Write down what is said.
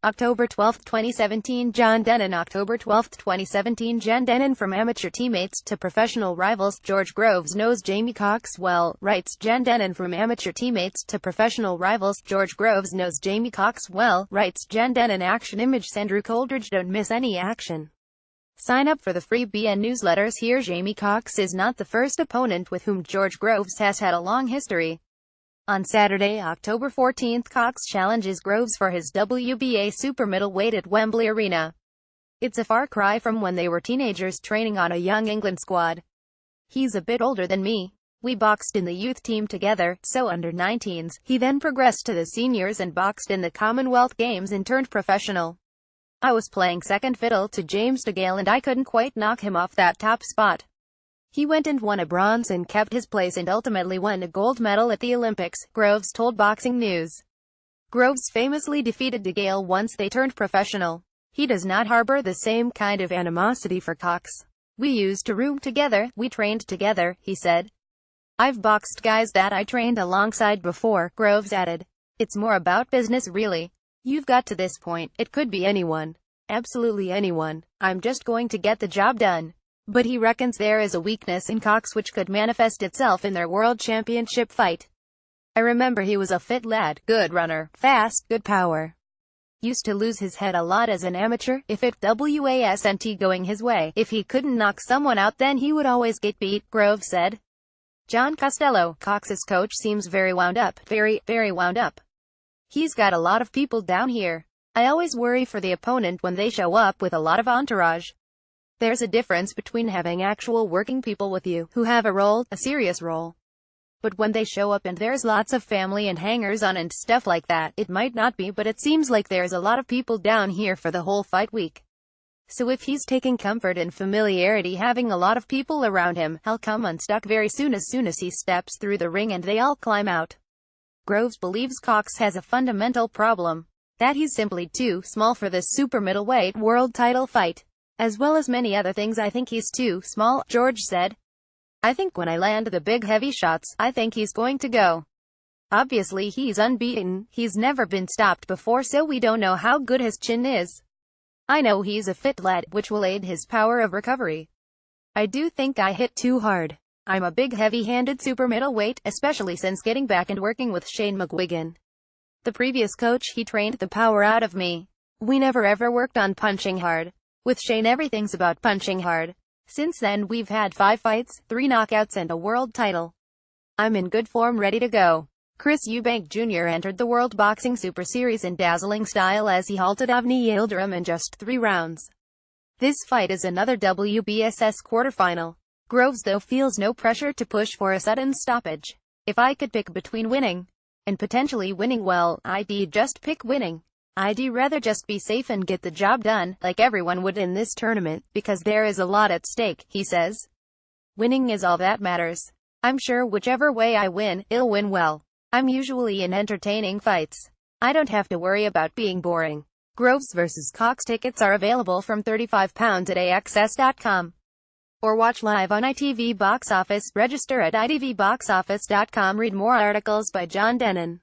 October 12, 2017 John Dennen October 12, 2017 John Dennen From amateur teammates to professional rivals, George Groves knows Jamie Cox well, writes John Dennen From amateur teammates to professional rivals, George Groves knows Jamie Cox well, writes John Dennen Action Image Andrew Coldridge. Don't miss any action. Sign up for the free BN newsletters here. Jamie Cox is not the first opponent with whom George Groves has had a long history. On Saturday, October 14, Cox challenges Groves for his WBA super middleweight at Wembley Arena. It's a far cry from when they were teenagers training on a young England squad. He's a bit older than me. We boxed in the youth team together, so under 19s. He then progressed to the seniors and boxed in the Commonwealth Games and turned professional. I was playing second fiddle to James DeGale and I couldn't quite knock him off that top spot. He went and won a bronze and kept his place and ultimately won a gold medal at the Olympics, Groves told Boxing News. Groves famously defeated DeGale once they turned professional. He does not harbor the same kind of animosity for Cox. We used to room together, we trained together, he said. I've boxed guys that I trained alongside before, Groves added. It's more about business really. You've got to this point, it could be anyone. Absolutely anyone. I'm just going to get the job done. But he reckons there is a weakness in Cox which could manifest itself in their world championship fight. I remember he was a fit lad, good runner, fast, good power. Used to lose his head a lot as an amateur, if it wasn't going his way. If he couldn't knock someone out then he would always get beat, Groves said. John Costello, Cox's coach, seems very wound up, very wound up. He's got a lot of people down here. I always worry for the opponent when they show up with a lot of entourage. There's a difference between having actual working people with you, who have a role, a serious role. But when they show up and there's lots of family and hangers-on and stuff like that, it might not be, but it seems like there's a lot of people down here for the whole fight week. So if he's taking comfort and familiarity having a lot of people around him, he'll come unstuck very soon as he steps through the ring and they all climb out. Groves believes Cox has a fundamental problem. That he's simply too small for this super middleweight world title fight. As well as many other things. I think he's too small, George said. I think when I land the big heavy shots, I think he's going to go. Obviously he's unbeaten, he's never been stopped before so we don't know how good his chin is. I know he's a fit lad, which will aid his power of recovery. I do think I hit too hard. I'm a big heavy-handed super middleweight, especially since getting back and working with Shane McGuigan. The previous coach, he trained the power out of me. We never ever worked on punching hard. With Shane everything's about punching hard. Since then we've had 5 fights, 3 knockouts and a world title. I'm in good form, ready to go. Chris Eubank Jr. entered the World Boxing Super Series in dazzling style as he halted Avni Yildirim in just 3 rounds. This fight is another WBSS quarterfinal. Groves though feels no pressure to push for a sudden stoppage. If I could pick between winning and potentially winning, well, I'd just pick winning. I'd rather just be safe and get the job done, like everyone would in this tournament, because there is a lot at stake, he says. Winning is all that matters. I'm sure whichever way I win, I'll win well. I'm usually in entertaining fights. I don't have to worry about being boring. Groves vs. Cox tickets are available from £35 at AXS.com. Or watch live on ITV Box Office. Register at itvboxoffice.com. Read more articles by John Dennen.